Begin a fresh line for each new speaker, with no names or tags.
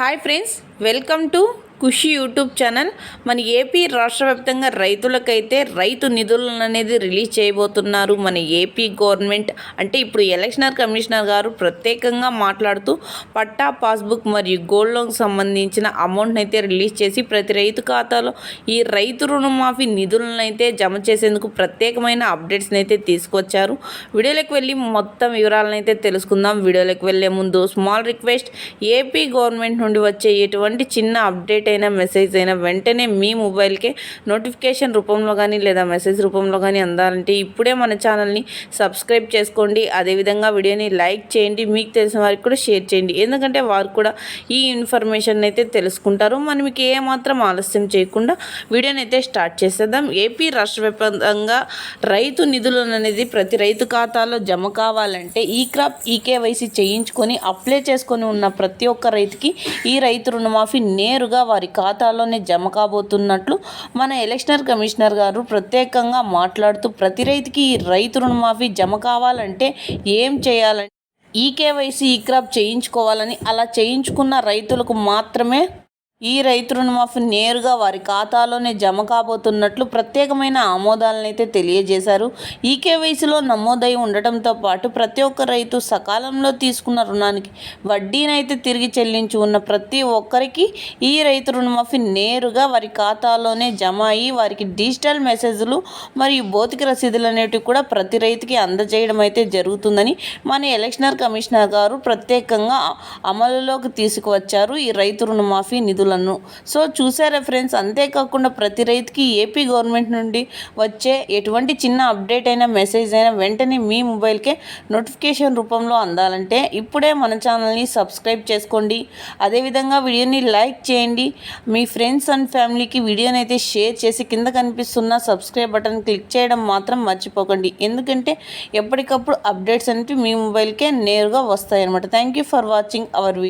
Hi friends, welcome to Khushi YouTube channel. మన AP రాష్ట్ర వ్యాప్తంగా రైతులకైతే రైతు నిధులను అనేది రిలీజ్ చేయబోతున్నారు మన ఏపీ గవర్నమెంట్. అంటే ఇప్పుడు ఎలక్షన్ కమిషనర్ గారు ప్రత్యేకంగా మాట్లాడుతూ పట్టా, పాస్బుక్ మరియు గోల్డ్ లోన్కి సంబంధించిన అమౌంట్ని అయితే రిలీజ్ చేసి ప్రతి రైతు ఖాతాలో ఈ రైతు రుణమాఫీ నిధులను అయితే జమ చేసేందుకు ప్రత్యేకమైన అప్డేట్స్ని అయితే తీసుకొచ్చారు. వీడియోలోకి వెళ్ళి మొత్తం వివరాలను అయితే తెలుసుకుందాం. వీడియోలోకి వెళ్ళే ముందు స్మాల్ రిక్వెస్ట్, ఏపీ గవర్నమెంట్ నుండి వచ్చే ఎటువంటి చిన్న అప్డేట్ అయినా మెసేజ్ అయినా వెంటనే మీ మొబైల్కే నోటిఫికేషన్ రూపంలో కానీ లేదా మెసేజ్ రూపంలో కానీ అందాలంటే ఇప్పుడే మన ఛానల్ని సబ్స్క్రైబ్ చేసుకోండి. అదేవిధంగా వీడియోని లైక్ చేయండి, మీకు తెలిసిన వారికి కూడా షేర్ చేయండి, ఎందుకంటే వారు కూడా ఈ ఇన్ఫర్మేషన్ అయితే తెలుసుకుంటారు. మనం మీకు ఏమాత్రం ఆలస్యం చేయకుండా వీడియోని అయితే స్టార్ట్ చేసేద్దాం. ఏపీ రాష్ట్ర వ్యాప్తంగా రైతు నిధులను అనేది ప్రతి రైతు ఖాతాలో జమ కావాలంటే ఈ క్రాప్ ఈకేవైసీ చేయించుకొని అప్లై చేసుకొని ఉన్న ప్రతి ఒక్క రైతుకి ఈ రైతు రుణమాఫీ నేరుగా వారి ఖాతాలోనే జమ కాబోతున్నట్లు మన ఎలక్షన్ కమిషనర్ గారు ప్రత్యేకంగా మాట్లాడుతూ ప్రతి రైతుకి ఈ రైతు రుణమాఫీ జమ కావాలంటే ఏం చేయాలంటే ఈకేవైసీ ఈ క్రాప్ చేయించుకోవాలని, అలా చేయించుకున్న రైతులకు మాత్రమే ఈ రైతు రుణమాఫీ నేరుగా వారి ఖాతాలోనే జమ కాబోతున్నట్లు ప్రత్యేకమైన ఆమోదాలను అయితే తెలియజేశారు. ఈకేవైసీలో నమోదై ఉండటంతో పాటు ప్రతి ఒక్క రైతు సకాలంలో తీసుకున్న రుణానికి వడ్డీనైతే తిరిగి చెల్లించి ఉన్న ప్రతి ఒక్కరికి ఈ రైతు రుణమాఫీ నేరుగా వారి ఖాతాలోనే జమ అయ్యి వారికి డిజిటల్ మెసేజ్లు మరియు భౌతిక రసీదులు అనేటివి కూడా ప్రతి రైతుకి అందజేయడం అయితే జరుగుతుందని మన ఎలక్షన్ కమిషనర్ గారు ప్రత్యేకంగా అమలులోకి తీసుకువచ్చారు ఈ రైతు రుణమాఫీ నిధులు. సో చూసారా ఫ్రెండ్స్, అంతేకాకుండా ప్రతి రైతుకి ఏపీ గవర్నమెంట్ నుండి వచ్చే ఎటువంటి చిన్న అప్డేట్ అయినా మెసేజ్ అయినా వెంటనే మీ మొబైల్కే నోటిఫికేషన్ రూపంలో అందాలంటే ఇప్పుడే మన ఛానల్ని సబ్స్క్రైబ్ చేసుకోండి. అదేవిధంగా వీడియోని లైక్ చేయండి, మీ ఫ్రెండ్స్ అండ్ ఫ్యామిలీకి వీడియోని అయితే షేర్ చేసి కింద కనిపిస్తున్న సబ్స్క్రైబ్ బటన్ క్లిక్ చేయడం మాత్రం మర్చిపోకండి, ఎందుకంటే ఎప్పటికప్పుడు అప్డేట్స్ అనేవి మీ మొబైల్కే నేరుగా వస్తాయి అన్నమాట. Thank you for watching our video.